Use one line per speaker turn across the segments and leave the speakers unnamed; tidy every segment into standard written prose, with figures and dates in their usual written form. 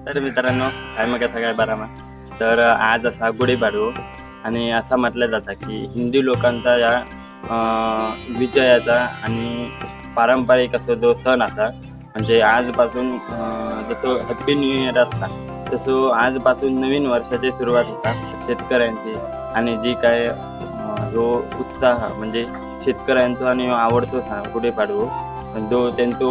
तर मित्रांनो काय मग सगळ्या बारामा तर आज असा गुढीपाडवो आणि असं म्हटलं जातं की हिंदू लोकांचा या विजयाचा आणि पारंपरिक असो जो सण असा म्हणजे आजपासून जसं हॅप्पी न्यू इयर असता तसं आजपासून नवीन वर्षाची सुरुवात होता शेतकऱ्यांची आणि जी काय जो उत्साह म्हणजे शेतकऱ्यांचा आणि आवडतो गुढीपाडवो जो त्यांचो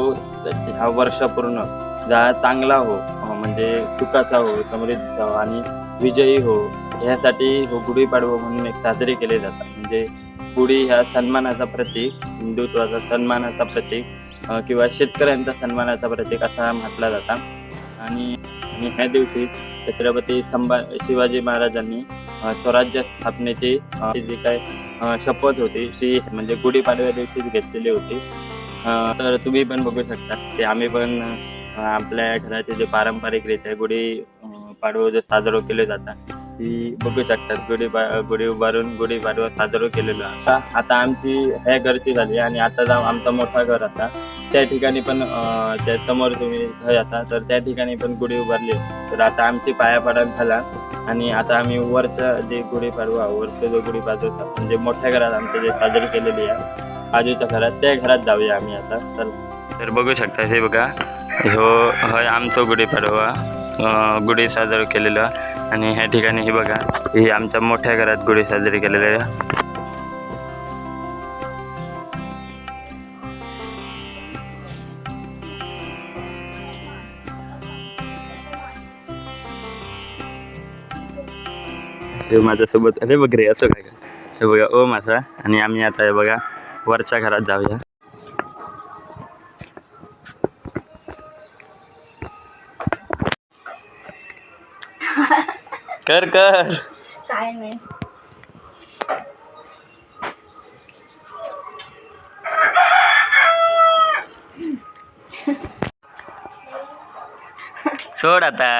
हा वर्ष पूर्ण जा चांगला हो म्हणजे सुखाचा हो समृद्धीचा हो आणि विजयी हो ह्यासाठी हो गुढीपाडवो म्हणून एक साजरी केले जातात. म्हणजे गुढी ह्या सन्मानाचा प्रतीक हिंदुत्वाचा सन्मानाचा प्रतीक किंवा शेतकऱ्यांचा सन्मानाचा प्रतीक असा म्हटला जाता. आणि ह्या दिवशी छत्रपती शिवाजी महाराजांनी स्वराज्य स्थापनेची जी काय शपथ होती ती म्हणजे गुढीपाडव्या दिवशीच घेतलेली होती. तर तुम्ही पण बघू शकता ते आम्ही पण आपल्या घराचे जे पारंपरिकरित्या पाडवो जो साजरा केले जातात ती बघू शकतात. गुढी उभारून गुढीपाडवा साजरा केलेला आता आमची ह्या घरची झाली आणि आता आमचा मोठा घर आता त्या ठिकाणी पण त्या समोर तुम्ही घर आता तर त्या ठिकाणी पण गुढी उभारली. तर आता आमची पायापाडण झाला आणि आता आम्ही वरच्या जे गुढीपाडवा वरचं जो गुढीपाडवा म्हणजे मोठ्या घरात आमचं जे साजरी केलेली आहे बाजूच्या घरात त्या घरात जाऊया आम्ही आता. तर बघू शकता हे बघा होय आमचं गुढीपाडवा गुढी साजरा केलेलं आणि ह्या ठिकाणी हे बघा ही आमच्या मोठ्या घरात गुढी साजरी केलेली आहे. हे माझ्यासोबत अरे बघ रे असं काय हे बघा ओ माझा आणि आम्ही आता हे बघा वरच्या घरात जाऊया. कर कर
काय नाही
सोड आता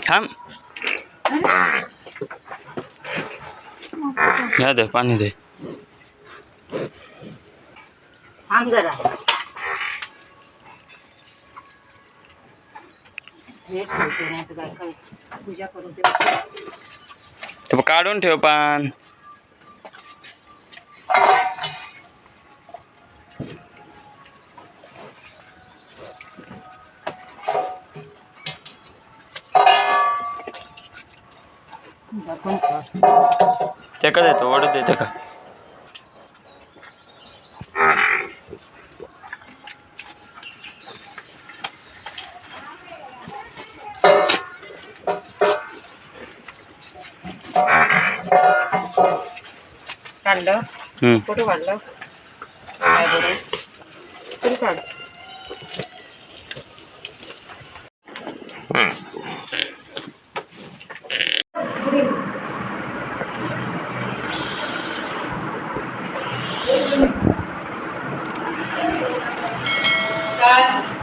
थांब घ्या दे पाणी दे
थांब जरा पूजा करू
ते काढून ठेव पान ते का देतो ओढत देते का
काढलं फोटो काढलं काय बरं तरी काढ काय